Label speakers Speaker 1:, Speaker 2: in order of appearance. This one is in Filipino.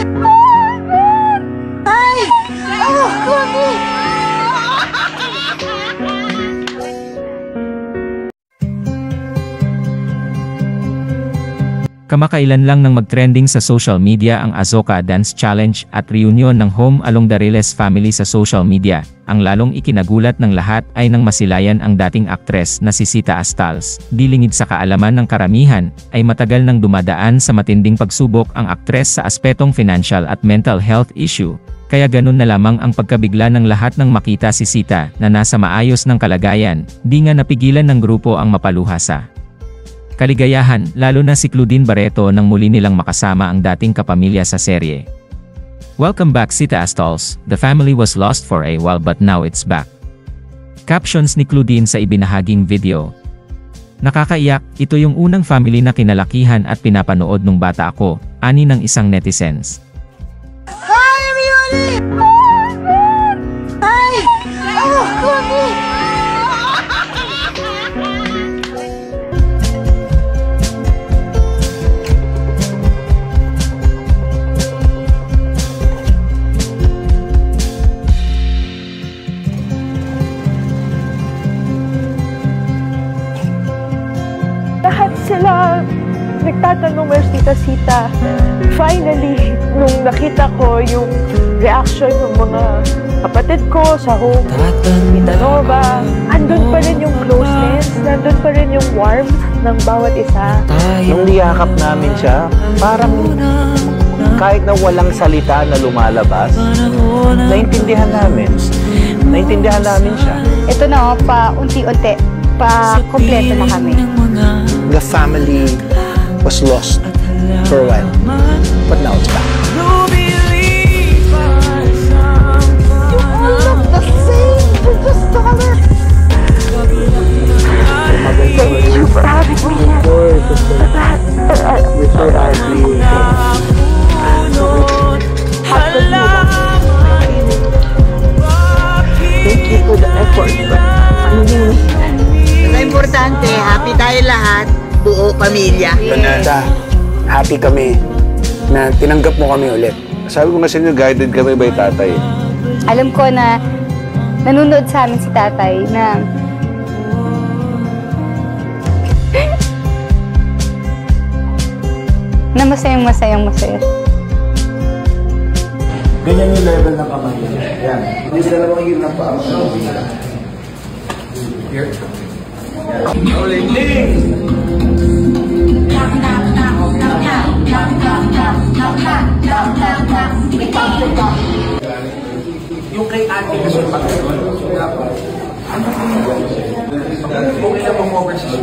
Speaker 1: Ay! Oh, Connie!
Speaker 2: Kamakailan lang nang mag-trending sa social media ang Azoka Dance Challenge at reunion ng Home Along the Riles family sa social media. Ang lalong ikinagulat ng lahat ay nang masilayan ang dating aktres na si Sita Astals. Di lingid sa kaalaman ng karamihan, ay matagal nang dumadaan sa matinding pagsubok ang aktres sa aspetong financial at mental health issue. Kaya ganun na lamang ang pagkabigla ng lahat nang makita si Sita na nasa maayos ng kalagayan, di nga napigilan ng grupo ang mapaluhasa. Kaligayahan, lalo na si Claudine Barreto nang muli nilang makasama ang dating kapamilya sa serye. Welcome back Sita Astals, the family was lost for a while but now it's back. Captions ni Claudine sa ibinahaging video. Nakakaiyak, ito yung unang family na kinalakihan at pinapanood nung bata ako, ani ng isang netizens.
Speaker 1: Hi, everybody! Hi! Oh, Connie!
Speaker 3: Lahat sila nagtatanong, where's Tita Sita? Finally, nung nakita ko yung reaction ng mga kapatid ko sa home, Tita Nova, andun pa rin yung closeness, nandun pa rin yung warmth ng bawat isa.
Speaker 4: Nung niyakap namin siya, parang kahit na walang salita na lumalabas, naintindihan namin siya.
Speaker 5: Ito na, pa-unti-unti, pa-kompleto na kami.
Speaker 4: The family was lost for a while, but now it's back.
Speaker 1: You all look the same! You're just taller! Thank you for having me here.
Speaker 4: We're so happy.
Speaker 3: Thank you for the effort.
Speaker 1: Importante, happy tayo lahat, buo pamilya.
Speaker 4: Ganda. Happy kami na tinanggap mo kami ulit.
Speaker 6: Sabi ko nga sa inyo, guided kami by tatay.
Speaker 5: Alam ko na nanonood sa amin si tatay na masaya.
Speaker 4: Ganyan yung level ng kamay. Yan. Hindi sila lang yung napaan. Here.
Speaker 7: Yung kay ate kasi pag-anon, ano po yung okay na bang overseas?